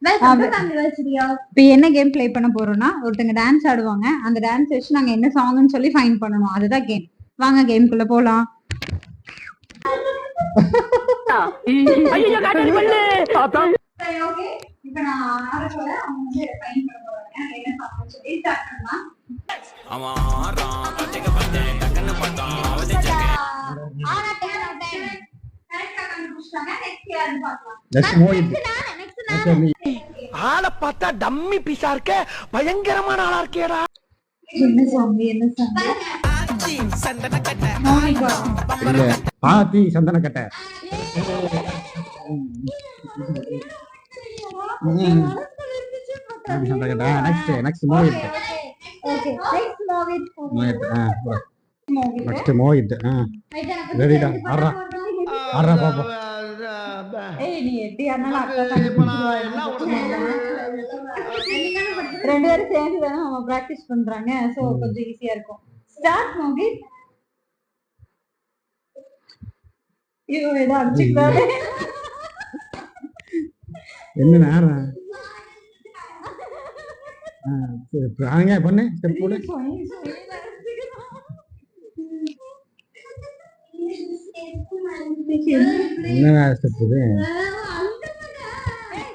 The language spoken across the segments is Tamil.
இப்ப என்ன கேம் பிளே பண்ண போறோம்னா ஒருத்தங்க டான்ஸ் ஆடுவாங்க அந்த டான்ஸ் வச்சு நாங்க என்ன சாங்னு சொல்லி ஃபைண்ட் பண்ணனும் அதுதான் கேம் வாங்க கேம்க்குள்ள போலாம் ஐயோ காட்டடி பண்ணு சரி ஓகே இப்போ நான் ஆட போற அவங்க ஃபைண்ட் பண்ண போறாங்க என்ன சாங்னு சொல்லி ஸ்டார்ட் பண்ணலாம் அமாரா பச்சைக்க பச்சை டக்கன பார்த்தா அவதேச்சே ஆனா 10 கரெக்ட்டா கண்டுபிடிச்சாங்க நெக்ஸ்ட் யாருன்னு பார்க்கலாம் நெக்ஸ்ட் நான் ஆள பார்த்தா டம்மி பீஸா இருக்க பயங்கரமான ஆளா இருக்கேடா என்ன சாமி ஆச்சி சந்தன கட்ட இல்ல பாத்தி சந்தன கட்ட next Mohit okay next Mohit ரெடிடா ஆறா பாப்பா ஏய் நீ எட்டியானால அக்கா ரெண்டு பேரும் சேர்ந்து தான் நம்ம பிராக்டீஸ் பண்றாங்க சோ கொஞ்சம் ஈஸியா இருக்கும் ஸ்டார்ட் மோஹித் ஐயோ ஏதா அடிச்சுக்கிறாரு என்ன நேரம் சரி பிராங்க பண்ணு ஸ்டெப் போடு என்ன ஸ்டெப் இது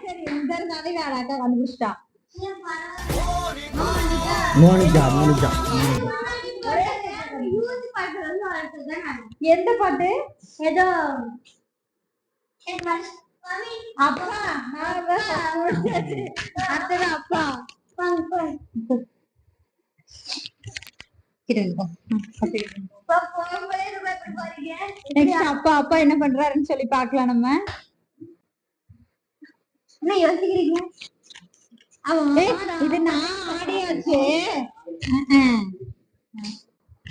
சரி இந்த நாளே வேறடா கண்டுபிடிச்சா மோனிகா எந்த பாட்டு ஏதோ அப்பா அப்பா அப்பா என்ன பண்றாருன்னு சொல்லி பாக்கலாம் நம்ம யோசிக்கிறீங்க இது நான் ஆடியாச்சு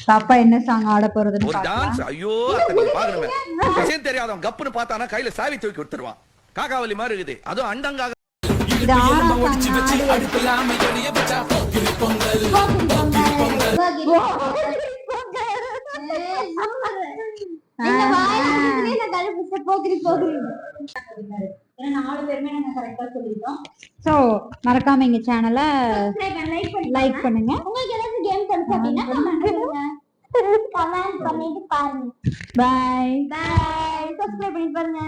பாப்பா என்ன சாங் ஆட போறதுன்னு ஒரு டான்ஸ் ஐயோ அத பாக்கணுமே விஷயம் தெரியாதவன் கப்புன்னு பார்த்தானா கையில சாவி தூக்கி கொடுத்துருவான் காகாவலி மாதிரி இருக்குது அதுவும் அண்டங்காக இது ஆமா ஒடிச்சு வெச்சி அடுக்கலாம எளிய வச்சா போகிரி பொங்கல் நீங்க வாயிலே நான் கழுவிச்ச போகிரி ஏன்னா 4 பேருமே நாங்க கரெக்ட்டா சொல்லிட்டோம் சோ மறக்காம எங்க சேனலை லைக் பண்ணுங்க உங்களுக்கு ஏதாவது கேம் தெரிஞ்சா அப்படினா கமெண்ட் பண்ணிட்டு பாருங்க பை சப்ஸ்கிரைப் பண்ணி பாருங்க